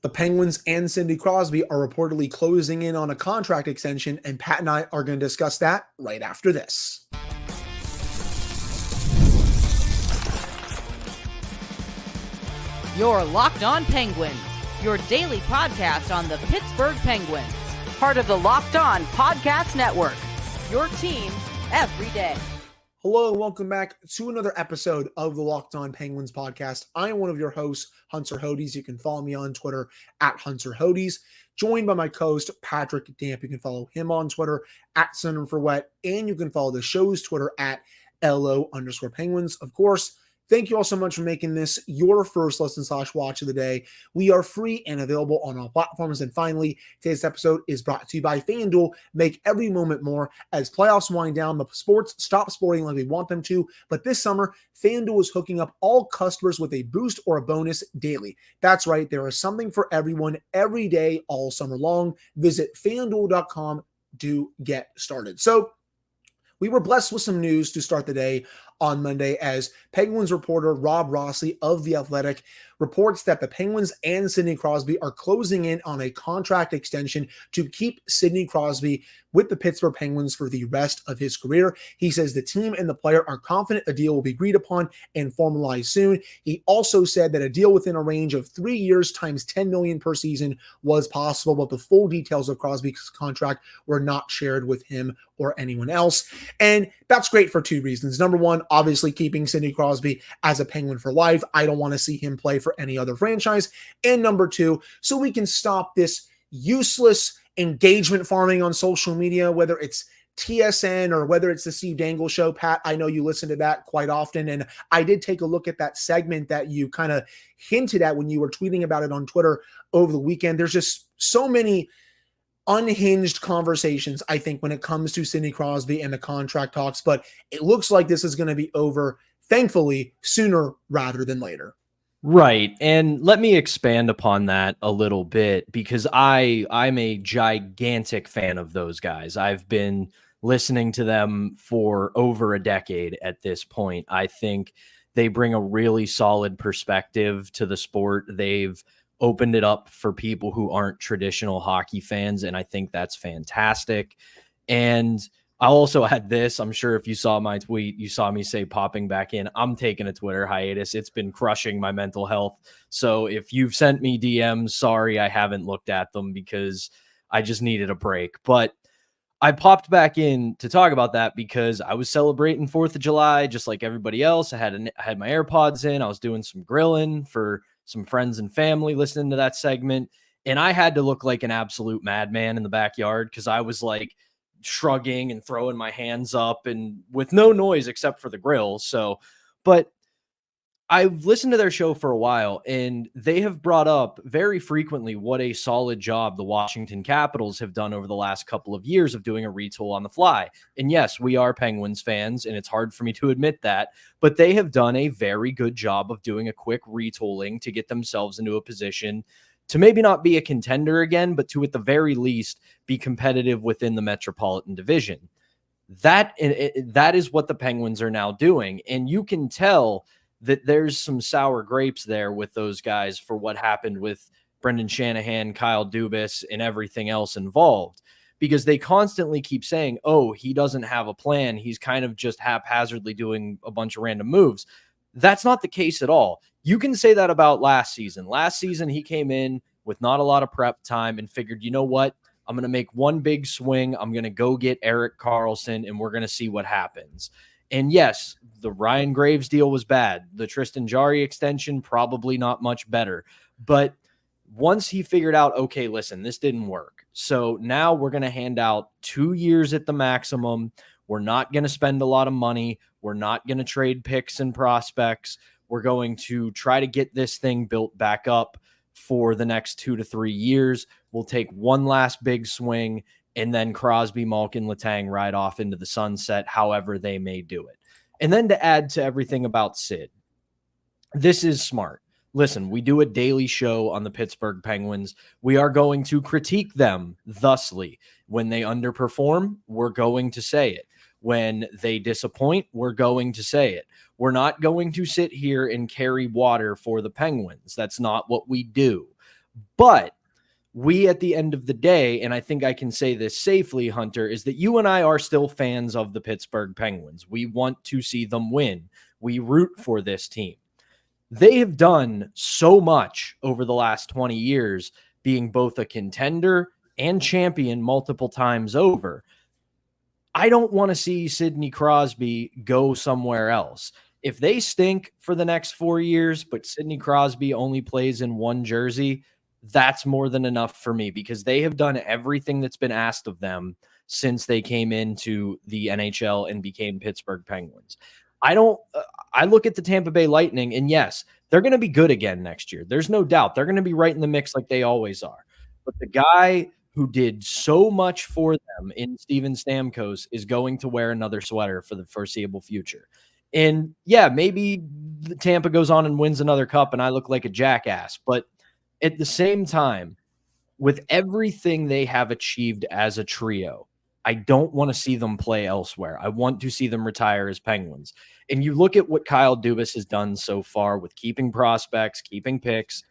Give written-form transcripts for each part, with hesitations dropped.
The Penguins and Sidney Crosby are reportedly closing in on a contract extension, and Pat and I are going to discuss that right after this. You're Locked On Penguins, your daily podcast on the Pittsburgh Penguins, part of the Locked On Podcast Network, your team every day. Hello and welcome back to another episode of the Locked On Penguins podcast. I am one of your hosts, Hunter Hodes. You can follow me on Twitter at Hunter Hodes, joined by my co-host, Patrick Damp. You can follow him on Twitter at Center for Wet, and you can follow the show's Twitter at LO_Penguins. Of course, thank you all so much for making this your first listen/watch of the day. We are free and available on all platforms. And finally, today's episode is brought to you by FanDuel. Make every moment more. As playoffs wind down, the sports stop sporting like we want them to. But this summer, FanDuel is hooking up all customers with a boost or a bonus daily. That's right. There is something for everyone every day, all summer long. Visit FanDuel.com to get started. So, we were blessed with some news to start the day on Monday as Penguins reporter Rob Rossley of The Athletic reports that the Penguins and Sidney Crosby are closing in on a contract extension to keep Sidney Crosby with the Pittsburgh Penguins for the rest of his career. He says the team and the player are confident a deal will be agreed upon and formalized soon. He also said that a deal within a range of 3 years times $10 million per season was possible, but the full details of Crosby's contract were not shared with him or anyone else. And that's great for two reasons. Number one, obviously keeping Sidney Crosby as a Penguin for life. I don't want to see him play for any other franchise. And number two, so we can stop this useless engagement farming on social media, whether it's TSN or whether it's the Steve Dangle show. Pat, I know you listen to that quite often, and I did take a look at that segment that you kind of hinted at when you were tweeting about it on Twitter over the weekend. There's just so many unhinged conversations, I think, when it comes to Sidney Crosby and the contract talks, but it looks like this is going to be over, thankfully, sooner rather than later. Right. And let me expand upon that a little bit because I'm a gigantic fan of those guys. I've been listening to them for over a decade at this point. I think they bring a really solid perspective to the sport. They've opened it up for people who aren't traditional hockey fans, and I think that's fantastic. And I also had this. I'm sure if you saw my tweet, you saw me say popping back in. I'm taking a Twitter hiatus. It's been crushing my mental health. So if you've sent me DMs, sorry, I haven't looked at them because I just needed a break. But I popped back in to talk about that because I was celebrating 4th of July just like everybody else. I had my AirPods in. I was doing some grilling for some friends and family listening to that segment. And I had to look like an absolute madman in the backyard because I was like shrugging and throwing my hands up and with no noise except for the grill. So, but I've listened to their show for a while and they have brought up very frequently what a solid job the Washington Capitals have done over the last couple of years of doing a retool on the fly. And yes, we are Penguins fans and it's hard for me to admit that, but they have done a very good job of doing a quick retooling to get themselves into a position to maybe not be a contender again, but to at the very least be competitive within the Metropolitan Division. That is what the Penguins are now doing. And you can tell that there's some sour grapes there with those guys for what happened with Brendan Shanahan, Kyle Dubas, and everything else involved, because they constantly keep saying, oh, he doesn't have a plan. He's kind of just haphazardly doing a bunch of random moves. That's not the case at all. You can say that about last season. Last season, he came in with not a lot of prep time and figured, you know what? I'm going to make one big swing. I'm going to go get Erik Karlsson, and we're going to see what happens. And yes, the Ryan Graves deal was bad. The Tristan Jarry extension, probably not much better. But once he figured out, okay, listen, this didn't work. So now we're going to hand out 2 years at the maximum. We're not going to spend a lot of money. We're not going to trade picks and prospects. We're going to try to get this thing built back up for the next 2 to 3 years. We'll take one last big swing, and then Crosby, Malkin, Letang ride off into the sunset, however they may do it. And then to add to everything about Sid, this is smart. Listen, we do a daily show on the Pittsburgh Penguins. We are going to critique them thusly. When they underperform, we're going to say it. When they disappoint, we're going to say it. We're not going to sit here and carry water for the Penguins. That's not what we do. But we, at the end of the day, and I think I can say this safely, Hunter, is that you and I are still fans of the Pittsburgh Penguins. We want to see them win. We root for this team. They have done so much over the last 20 years, being both a contender and champion multiple times over. I don't want to see Sidney Crosby go somewhere else. If they stink for the next 4 years, but Sidney Crosby only plays in one jersey, that's more than enough for me, because they have done everything that's been asked of them since they came into the NHL and became Pittsburgh Penguins. I look at the Tampa Bay Lightning, and yes, they're going to be good again next year. There's no doubt. They're going to be right in the mix like they always are. But the guy who did so much for them in Steven Stamkos is going to wear another sweater for the foreseeable future. And yeah, maybe Tampa goes on and wins another cup and I look like a jackass. But at the same time, with everything they have achieved as a trio, I don't want to see them play elsewhere. I want to see them retire as Penguins. And you look at what Kyle Dubas has done so far with keeping prospects, keeping picks.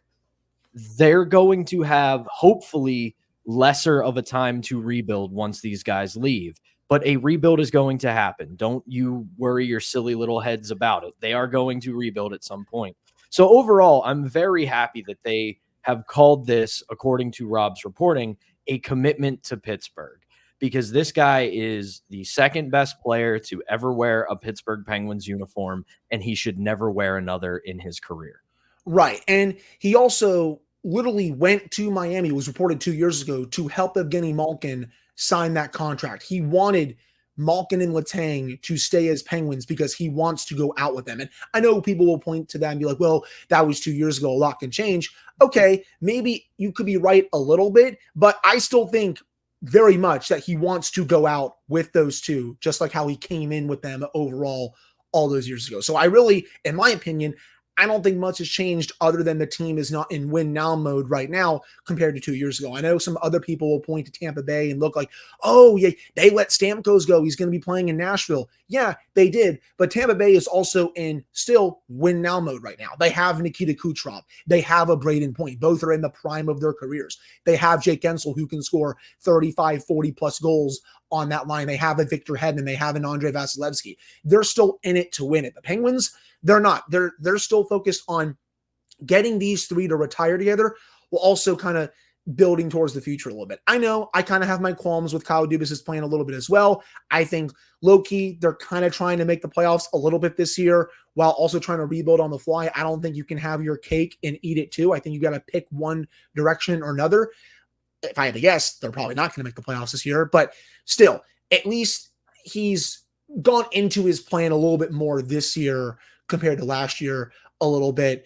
They're going to have, hopefully, lesser of a time to rebuild once these guys leave. But a rebuild is going to happen. Don't you worry your silly little heads about it. They are going to rebuild at some point. So overall, I'm very happy that they have called this, according to Rob's reporting, a commitment to Pittsburgh, because this guy is the second best player to ever wear a Pittsburgh Penguins uniform, and he should never wear another in his career. Right. And he also literally went to Miami, it was reported 2 years ago, to help Evgeny Malkin sign that contract. He wanted Malkin and Letang to stay as Penguins because he wants to go out with them. And I know people will point to that and be like, well, that was 2 years ago. A lot can change. Okay, maybe you could be right a little bit, but I still think very much that he wants to go out with those two, just like how he came in with them overall all those years ago. So I really, in my opinion, I don't think much has changed other than the team is not in win now mode right now compared to 2 years ago. I know some other people will point to Tampa Bay and look like, oh, yeah, they let Stamkos go. He's going to be playing in Nashville. Yeah, they did. But Tampa Bay is also in still win now mode right now. They have Nikita Kucherov. They have a Brayden Point. Both are in the prime of their careers. They have Jake Gensel, who can score 35, 40 plus goals on that line. They have a Victor Hedman. They have an Andrei Vasilevsky. They're still in it to win it. The Penguins, they're not. They're still focused on getting these three to retire together, while also kind of building towards the future a little bit. I know I kind of have my qualms with Kyle Dubas' plan a little bit as well. I think low-key, they're kind of trying to make the playoffs a little bit this year while also trying to rebuild on the fly. I don't think you can have your cake and eat it too. I think you got to pick one direction or another. If I had to guess, they're probably not going to make the playoffs this year, but still, at least he's gone into his plan a little bit more this year compared to last year a little bit.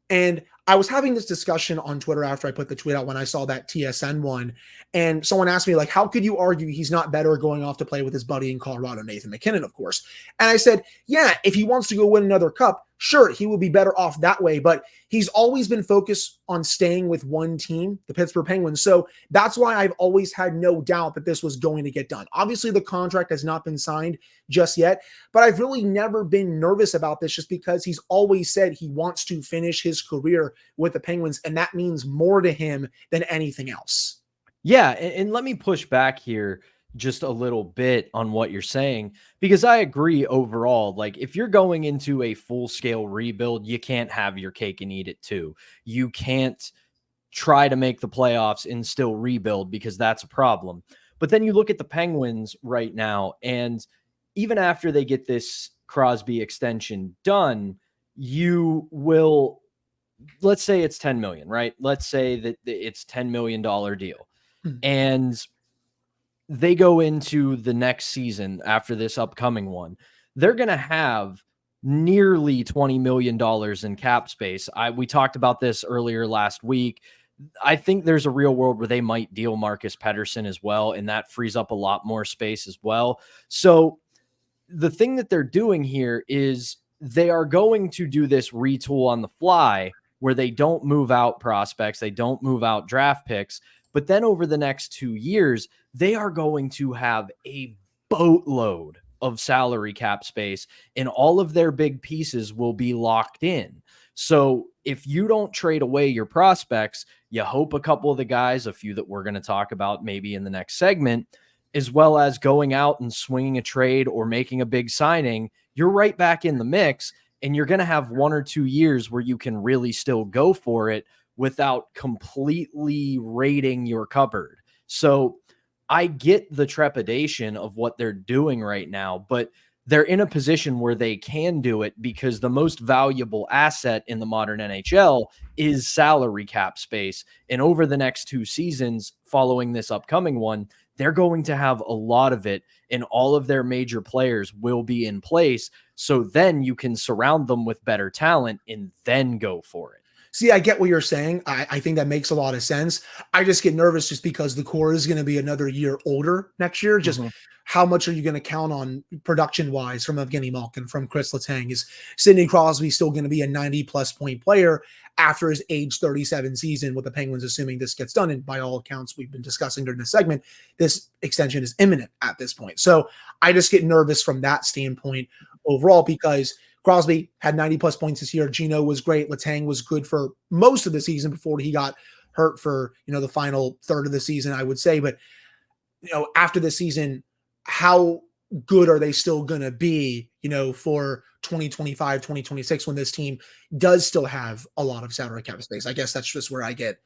And I was having this discussion on Twitter after I put the tweet out when I saw that TSN one. And someone asked me, like, how could you argue he's not better going off to play with his buddy in Colorado, Nathan MacKinnon, of course. And I said, yeah, if he wants to go win another cup, sure, he would be better off that way. But he's always been focused on staying with one team, the Pittsburgh Penguins. So that's why I've always had no doubt that this was going to get done. Obviously, the contract has not been signed just yet, but I've really never been nervous about this just because he's always said he wants to finish his career with the Penguins, and that means more to him than anything else. Yeah, and let me push back here just a little bit on what you're saying, because I agree overall. Like, if you're going into a full-scale rebuild, you can't have your cake and eat it too. You can't try to make the playoffs and still rebuild, because that's a problem. But then you look at the Penguins right now, and even after they get this Crosby extension done, you will, let's say it's 10 million, right? Let's say that it's $10 million deal. And they go into the next season after this upcoming one. They're going to have nearly $20 million in cap space. We talked about this earlier last week. I think there's a real world where they might deal Marcus Pettersson as well, and that frees up a lot more space as well. So the thing that they're doing here is they are going to do this retool on the fly where they don't move out prospects, they don't move out draft picks, but then over the next 2 years, they are going to have a boatload of salary cap space, and all of their big pieces will be locked in. So if you don't trade away your prospects, you hope a couple of the guys, a few that we're going to talk about maybe in the next segment, as well as going out and swinging a trade or making a big signing, you're right back in the mix, and you're going to have 1 or 2 years where you can really still go for it without completely raiding your cupboard. So I get the trepidation of what they're doing right now, but they're in a position where they can do it because the most valuable asset in the modern NHL is salary cap space. And over the next 2 seasons following this upcoming one, they're going to have a lot of it, and all of their major players will be in place. So then you can surround them with better talent and then go for it. See, I get what you're saying. I think that makes a lot of sense. I just get nervous just because the core is going to be another year older next year. Just how much are you going to count on production-wise from Evgeny Malkin, from Chris Letang? Is Sidney Crosby still going to be a 90-plus point player after his age 37 season with the Penguins, assuming this gets done? And by all accounts we've been discussing during this segment, this extension is imminent at this point. So I just get nervous from that standpoint overall because Crosby had 90-plus points this year. Gino was great. Letang was good for most of the season before he got hurt for, the final third of the season, I would say. But, after the season, how good are they still going to be, for 2025, 2026 when this team does still have a lot of salary cap space? I guess that's just where I get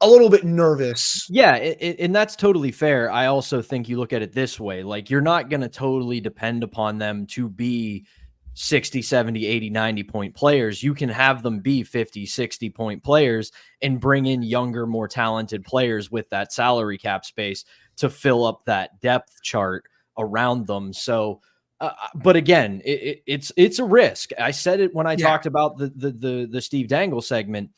a little bit nervous. Yeah, and that's totally fair. I also think you look at it this way. Like, you're not going to totally depend upon them to be 60, 70, 80, 90 point players. You can have them be 50, 60 point players and bring in younger, more talented players with that salary cap space to fill up that depth chart around them. So, but again, it's a risk. I said it when I talked about the Steve Dangle segment.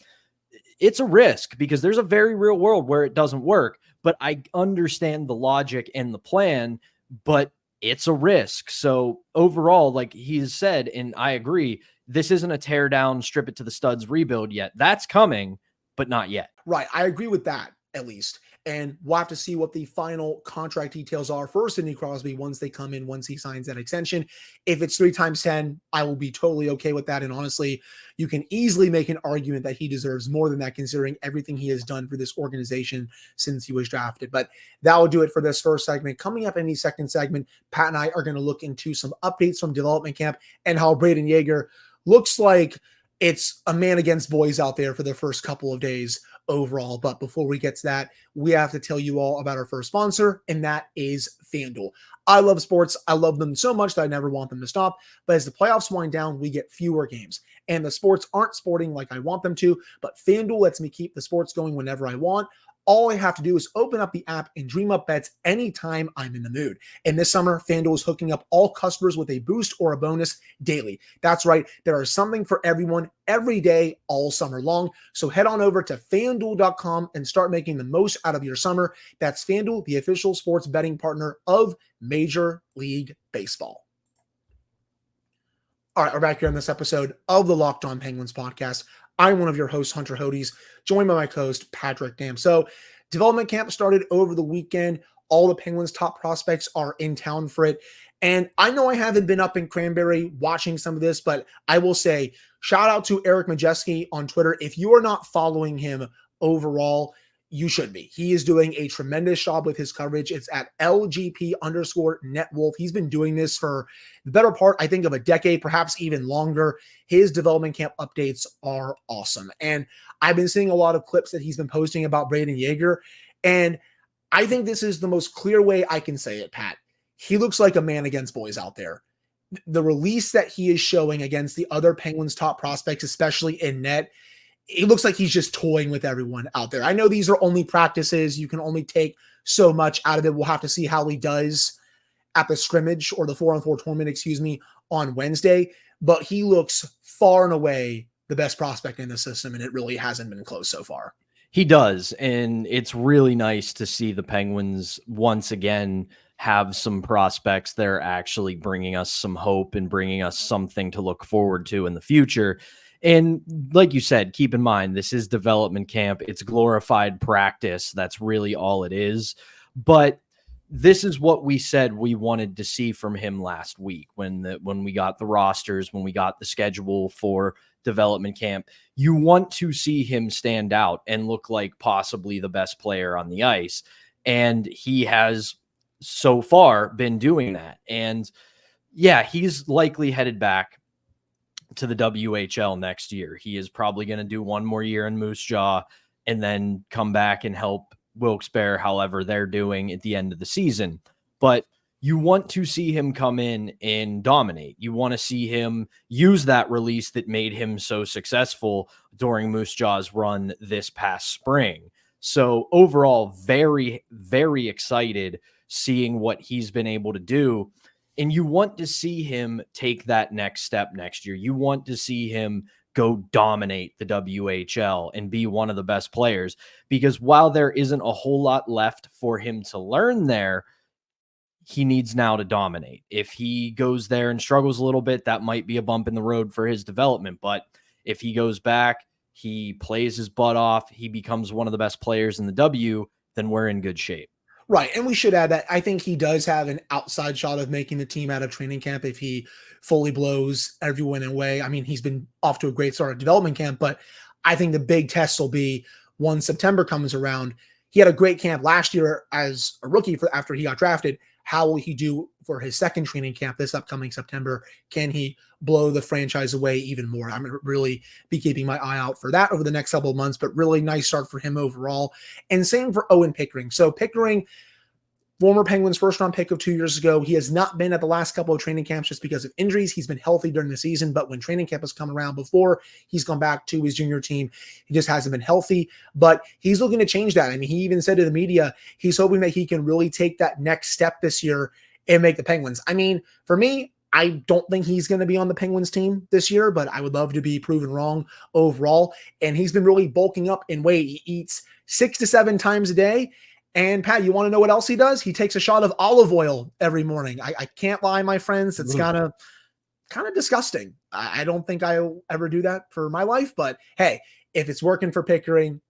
It's a risk because there's a very real world where it doesn't work, but I understand the logic and the plan, but it's a risk. So overall, like he has said, and I agree, this isn't a tear down, strip it to the studs rebuild yet. That's coming, but not yet. Right. I agree with that, at least. And we'll have to see what the final contract details are for Sidney Crosby once they come in, once he signs that extension. If it's 3 times 10, I will be totally okay with that. And honestly, you can easily make an argument that he deserves more than that, considering everything he has done for this organization since he was drafted. But that will do it for this first segment. Coming up in the second segment, Pat and I are going to look into some updates from development camp and how Brayden Yager looks like it's a man against boys out there for the first couple of days overall. But before we get to that, we have to tell you all about our first sponsor, and that is FanDuel. I love sports. I love them so much that I never want them to stop. But as the playoffs wind down, we get fewer games, and the sports aren't sporting like I want them to. But FanDuel lets me keep the sports going whenever I want. All I have to do is open up the app and dream up bets anytime I'm in the mood. And this summer, FanDuel is hooking up all customers with a boost or a bonus daily. That's right. There is something for everyone every day, all summer long. So head on over to FanDuel.com and start making the most out of your summer. That's FanDuel, the official sports betting partner of Major League Baseball. All right, we're back here on this episode of the Locked On Penguins podcast. I'm one of your hosts, Hunter Hodes, joined by my co-host, Patrick Dam. So development camp started over the weekend. All the Penguins' top prospects are in town for it. And I know I haven't been up in Cranberry watching some of this, but I will say, shout out to Eric Majeski on Twitter. If you are not following him overall, you should be. He is doing a tremendous job with his coverage. It's at LGP_NetWolf. He's been doing this for the better part, I think, of a decade, perhaps even longer. His development camp updates are awesome. And I've been seeing a lot of clips that he's been posting about Brayden Yager. And I think this is the most clear way I can say it, Pat. He looks like a man against boys out there. The release that he is showing against the other Penguins' top prospects, especially in net, it looks like he's just toying with everyone out there. I know these are only practices. You can only take so much out of it. We'll have to see how he does at the scrimmage or the 4-on-4 tournament, on Wednesday. But he looks far and away the best prospect in the system, and it really hasn't been close so far. He does, and it's really nice to see the Penguins once again have some prospects that are actually bringing us some hope and bringing us something to look forward to in the future. And like you said, keep in mind, this is development camp. It's glorified practice. That's really all it is. But this is what we said we wanted to see from him last week when we got the rosters, when we got the schedule for development camp. You want to see him stand out and look like possibly the best player on the ice. And he has so far been doing that. And yeah, he's likely headed back to the WHL next year. He is probably going to do one more year in Moose Jaw and then come back and help Wilkes-Barre, however they're doing at the end of the season. But you want to see him come in and dominate. You want to see him use that release that made him so successful during Moose Jaw's run this past spring. So overall, very, very excited seeing what he's been able to do. And you want to see him take that next step next year. You want to see him go dominate the WHL and be one of the best players, because while there isn't a whole lot left for him to learn there, he needs now to dominate. If he goes there and struggles a little bit, that might be a bump in the road for his development. But if he goes back, he plays his butt off, he becomes one of the best players in the W, then we're in good shape. Right. And we should add that I think he does have an outside shot of making the team out of training camp if he fully blows everyone away. I mean, he's been off to a great start at development camp, but I think the big test will be when September comes around. He had a great camp last year as a rookie after he got drafted. How will he do for his second training camp this upcoming September? Can he blow the franchise away even more? I'm going to really be keeping my eye out for that over the next couple of months, but really nice start for him overall. And same for Owen Pickering. So Pickering, former Penguins first-round pick of 2 years ago. He has not been at the last couple of training camps just because of injuries. He's been healthy during the season, but when training camp has come around before, he's gone back to his junior team. He just hasn't been healthy, but he's looking to change that. I mean, he even said to the media, he's hoping that he can really take that next step this year and make the Penguins. I mean, for me, I don't think he's going to be on the Penguins team this year, but I would love to be proven wrong overall. And he's been really bulking up in weight. He eats 6 to 7 times a day. And Pat, you want to know what else he does? He takes a shot of olive oil every morning. I can't lie, my friends. It's kind of disgusting. I don't think I'll ever do that for my life, but hey, if it's working for Pickering,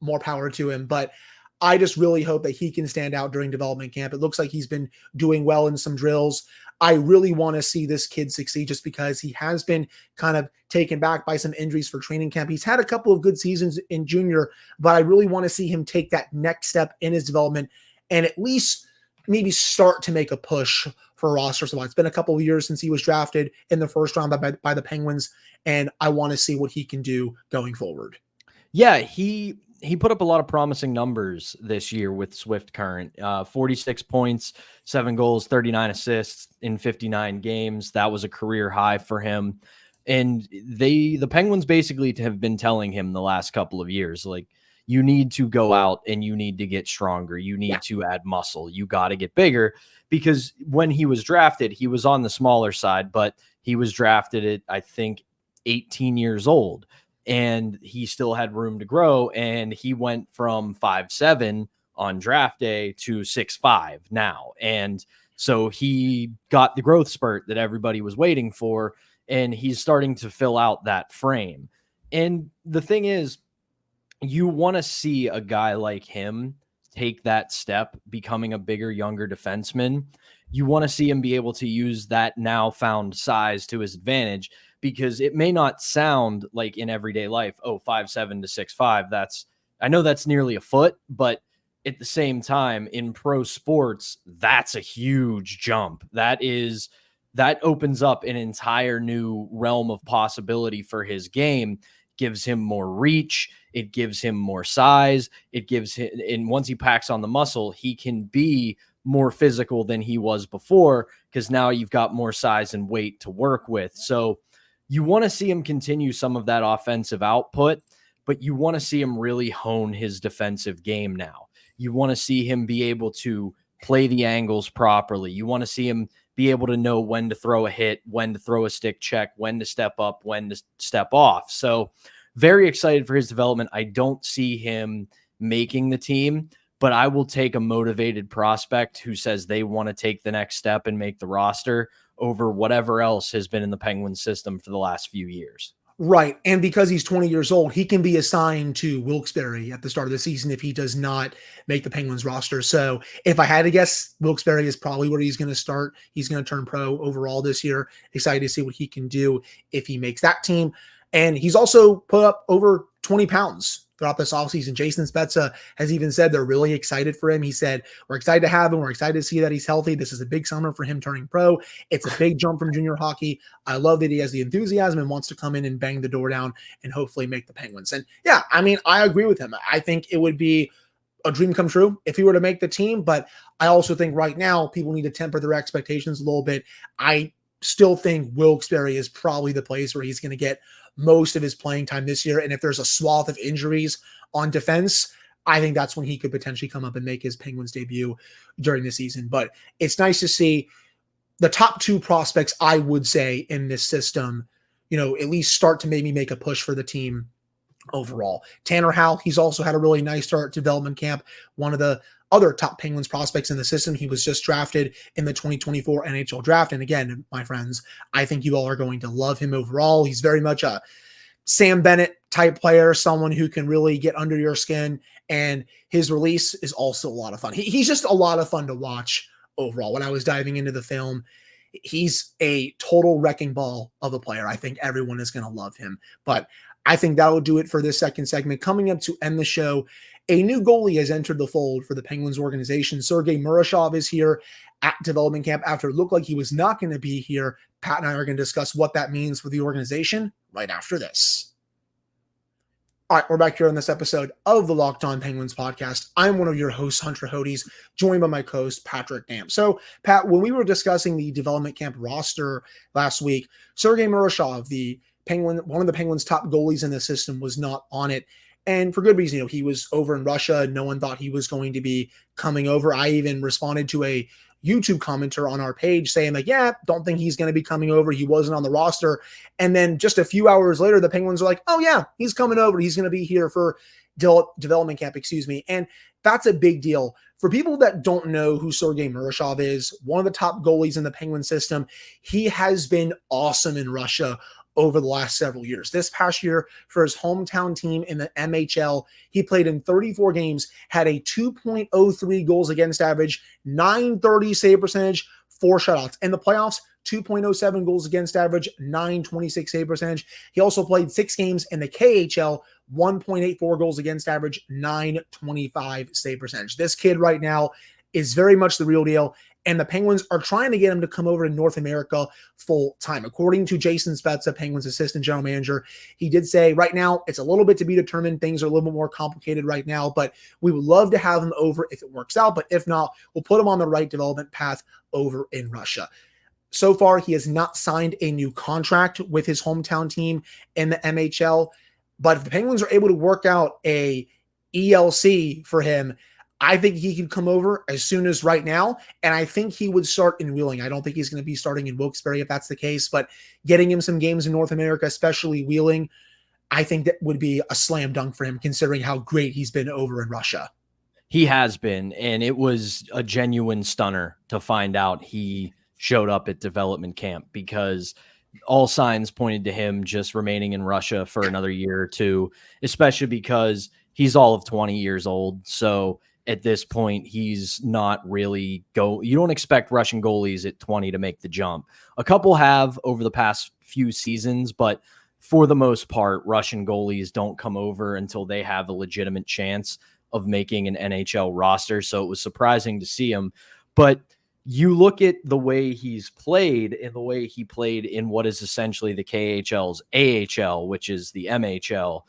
more power to him. But I just really hope that he can stand out during development camp. It looks like he's been doing well in some drills. I really want to see this kid succeed just because he has been kind of taken back by some injuries for training camp. He's had a couple of good seasons in junior, but I really want to see him take that next step in his development and at least maybe start to make a push for a roster spot. It's been a couple of years since he was drafted in the first round by the Penguins, and I want to see what he can do going forward. Yeah, he put up a lot of promising numbers this year with Swift Current. 46 points, 7 goals, 39 assists in 59 games. That was a career high for him. And the Penguins basically have been telling him the last couple of years, like, you need to go out and you need to get stronger. You need to add muscle. You got to get bigger, because when he was drafted, he was on the smaller side, but he was drafted at, I think, 18 years old. And he still had room to grow, and he went from 5'7" on draft day to 6'5" now. And so he got the growth spurt that everybody was waiting for, and he's starting to fill out that frame. And the thing is, you want to see a guy like him take that step, becoming a bigger, younger defenseman. You want to see him be able to use that now found size to his advantage, because it may not sound like in everyday life, 5'7" to 6'5". I know that's nearly a foot, but at the same time, in pro sports, that's a huge jump. That opens up an entire new realm of possibility for his game. Gives him more reach. It gives him more size. It gives him, and once he packs on the muscle, he can be more physical than he was before, because now you've got more size and weight to work with. So you want to see him continue some of that offensive output, but you want to see him really hone his defensive game now. You want to see him be able to play the angles properly. You want to see him be able to know when to throw a hit, when to throw a stick check, when to step up, when to step off. So very excited for his development. I don't see him making the team, but I will take a motivated prospect who says they want to take the next step and make the roster over whatever else has been in the Penguins system for the last few years. Right. And because he's 20 years old, he can be assigned to Wilkes-Barre at the start of the season if he does not make the Penguins roster. So if I had to guess, Wilkes-Barre is probably where he's going to start. He's going to turn pro overall this year. Excited to see what he can do if he makes that team. And he's also put up over 20 pounds throughout this offseason. Jason Spezza has even said they're really excited for him. He said, we're excited to have him. We're excited to see that he's healthy. This is a big summer for him turning pro. It's a big jump from junior hockey. I love that he has the enthusiasm and wants to come in and bang the door down and hopefully make the Penguins. And yeah, I mean, I agree with him. I think it would be a dream come true if he were to make the team. But I also think right now people need to temper their expectations a little bit. I still think Wilkes-Barre is probably the place where he's going to get most of his playing time this year. And if there's a swath of injuries on defense, I think that's when he could potentially come up and make his Penguins debut during the season. But it's nice to see the top two prospects, I would say, in this system, at least start to maybe make a push for the team overall. Tanner Howell, he's also had a really nice start at development camp. One of the other top Penguins prospects in the system. He was just drafted in the 2024 NHL draft. And again, my friends, I think you all are going to love him overall. He's very much a Sam Bennett type player, someone who can really get under your skin. And his release is also a lot of fun. He's just a lot of fun to watch overall. When I was diving into the film, he's a total wrecking ball of a player. I think everyone is going to love him. But I think that will do it for this second segment. Coming up to end the show, a new goalie has entered the fold for the Penguins organization. Sergei Murashov is here at development camp after it looked like he was not going to be here. Pat and I are going to discuss what that means for the organization right after this. All right, we're back here on this episode of the Locked On Penguins podcast. I'm one of your hosts, Hunter Hodes, joined by my co-host, Patrick Damp. So, Pat, when we were discussing the development camp roster last week, Sergei Murashov, one of the Penguins' top goalies in the system, was not on it. And for good reason. He was over in Russia. No one thought he was going to be coming over. I even responded to a YouTube commenter on our page saying don't think he's going to be coming over. He wasn't on the roster. And then just a few hours later, the Penguins are like, oh yeah, he's coming over. He's going to be here for development camp, And that's a big deal. For people that don't know who Sergei Murashov is, one of the top goalies in the Penguin system, he has been awesome in Russia over the last several years. This past year, for his hometown team in the MHL, he played in 34 games, had a 2.03 goals against average, .930 save percentage, 4 shutouts. In the playoffs, 2.07 goals against average, .926 save percentage. He also played 6 games in the KHL, 1.84 goals against average, .925 save percentage. This kid right now is very much the real deal. And the Penguins are trying to get him to come over to North America full time. According to Jason Spezza, Penguins assistant general manager, he did say right now it's a little bit to be determined. Things are a little bit more complicated right now, but we would love to have him over if it works out. But if not, we'll put him on the right development path over in Russia. So far, he has not signed a new contract with his hometown team in the MHL. But if the Penguins are able to work out a ELC for him, I think he could come over as soon as right now, and I think he would start in Wheeling. I don't think he's going to be starting in Wilkes-Barre if that's the case, but getting him some games in North America, especially Wheeling, I think that would be a slam dunk for him considering how great he's been over in Russia. He has been, and it was a genuine stunner to find out he showed up at development camp because all signs pointed to him just remaining in Russia for another year or two, especially because he's all of 20 years old, so at this point, he's not really you don't expect Russian goalies at 20 to make the jump. A couple have over the past few seasons, but for the most part, Russian goalies don't come over until they have a legitimate chance of making an NHL roster. So it was surprising to see him. But you look at the way he's played and the way he played in what is essentially the KHL's AHL, which is the MHL,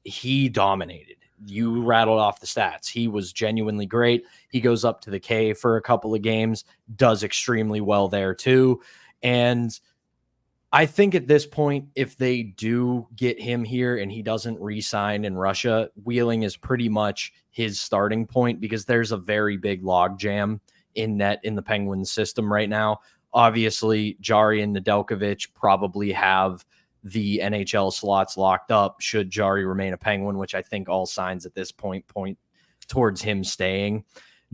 he dominated. You rattled off the stats. He was genuinely great. He goes up to the K for a couple of games, does extremely well there too. And I think at this point, if they do get him here and he doesn't re-sign in Russia, Wheeling is pretty much his starting point because there's a very big log jam in net in the Penguins system right now. Obviously, Jari and Nedeljkovic probably have the NHL slots locked up should Jari remain a Penguin, which I think all signs at this point towards him staying.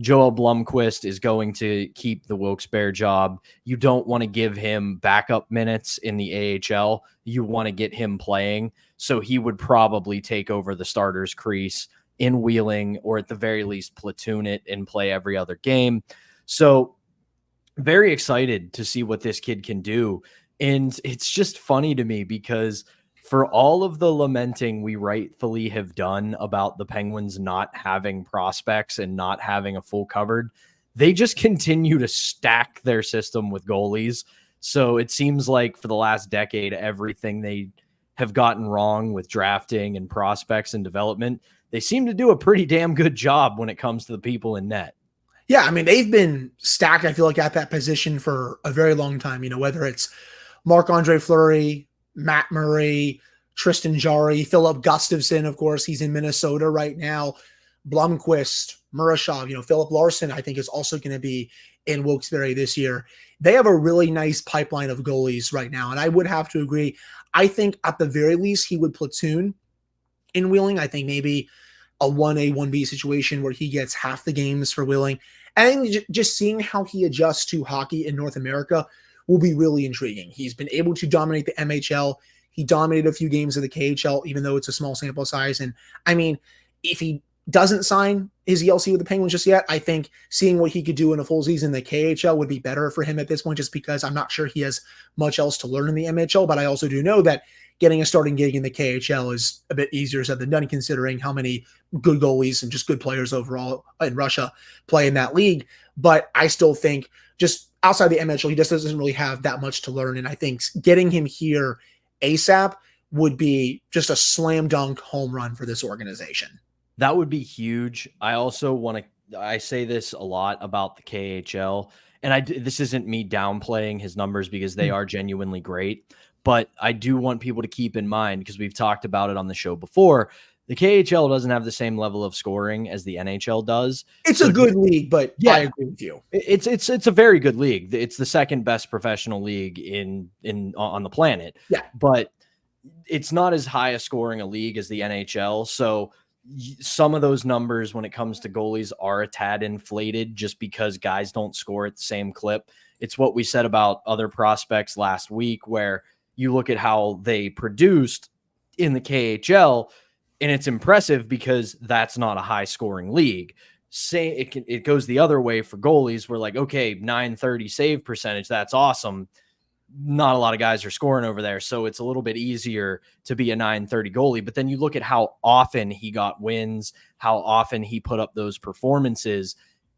Joel Blomqvist is going to keep the Wilkes-Barre job. You don't want to give him backup minutes in the AHL. You want to get him playing. So he would probably take over the starter's crease in Wheeling, or at the very least platoon it and play every other game. So very excited to see what this kid can do. And it's just funny to me because for all of the lamenting we rightfully have done about the Penguins not having prospects and not having a full cupboard, they just continue to stack their system with goalies. So it seems like for the last decade, everything they have gotten wrong with drafting and prospects and development, they seem to do a pretty damn good job when it comes to the people in net. Yeah, I mean, they've been stacked, I feel like, at that position for a very long time. Whether it's Marc-Andre Fleury, Matt Murray, Tristan Jarry, Philip Gustafsson, of course, he's in Minnesota right now. Blomqvist, Murashov, Philip Larson, I think, is also going to be in Wilkes-Barre this year. They have a really nice pipeline of goalies right now, and I would have to agree. I think at the very least he would platoon in Wheeling. I think maybe a 1A, 1B situation where he gets half the games for Wheeling. And just seeing how he adjusts to hockey in North America will be really intriguing. He's been able to dominate the MHL. He dominated a few games of the KHL, even though it's a small sample size. And I mean, if he doesn't sign his ELC with the Penguins just yet, I think seeing what he could do in a full season in the KHL would be better for him at this point, just because I'm not sure he has much else to learn in the MHL. But I also do know that getting a starting gig in the KHL is a bit easier said than done, considering how many good goalies and just good players overall in Russia play in that league. But I still think just outside the MHL, he just doesn't really have that much to learn. And I think getting him here ASAP would be just a slam dunk home run for this organization. That would be huge. I also want to, I say this a lot about the KHL, and this isn't me downplaying his numbers because they are genuinely great, but I do want people to keep in mind, because we've talked about it on the show before, the KHL doesn't have the same level of scoring as the NHL does. It's a good league, but yeah, I agree with you. It's a very good league. It's the second best professional league on the planet. Yeah, but it's not as high a scoring a league as the NHL. So some of those numbers when it comes to goalies are a tad inflated just because guys don't score at the same clip. It's what we said about other prospects last week, where you look at how they produced in the KHL, and it's impressive because that's not a high scoring league. Say it goes the other way for goalies. We're like, okay, 930 save percentage. That's awesome. Not a lot of guys are scoring over there. So it's a little bit easier to be a 930 goalie. But then you look at how often he got wins, how often he put up those performances.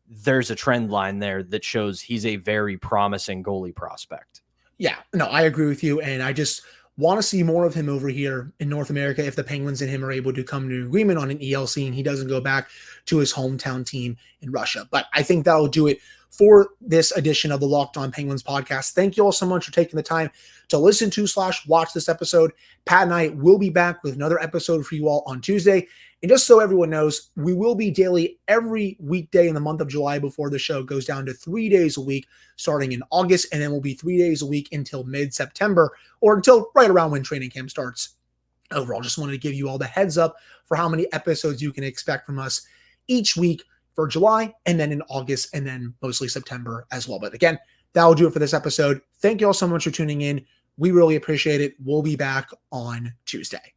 There's a trend line there that shows he's a very promising goalie prospect. Yeah, no, I agree with you. And I just want to see more of him over here in North America if the Penguins and him are able to come to an agreement on an ELC and he doesn't go back to his hometown team in Russia. But I think that'll do it for this edition of the Locked On Penguins podcast. Thank you all so much for taking the time to listen to / watch this episode. Pat and I will be back with another episode for you all on Tuesday. And just so everyone knows, we will be daily every weekday in the month of July before the show goes down to 3 days a week starting in August. And then we'll be 3 days a week until mid-September, or until right around when training camp starts. Overall, just wanted to give you all the heads up for how many episodes you can expect from us each week for July, and then in August, and then mostly September as well. But again, that will do it for this episode. Thank you all so much for tuning in. We really appreciate it. We'll be back on Tuesday.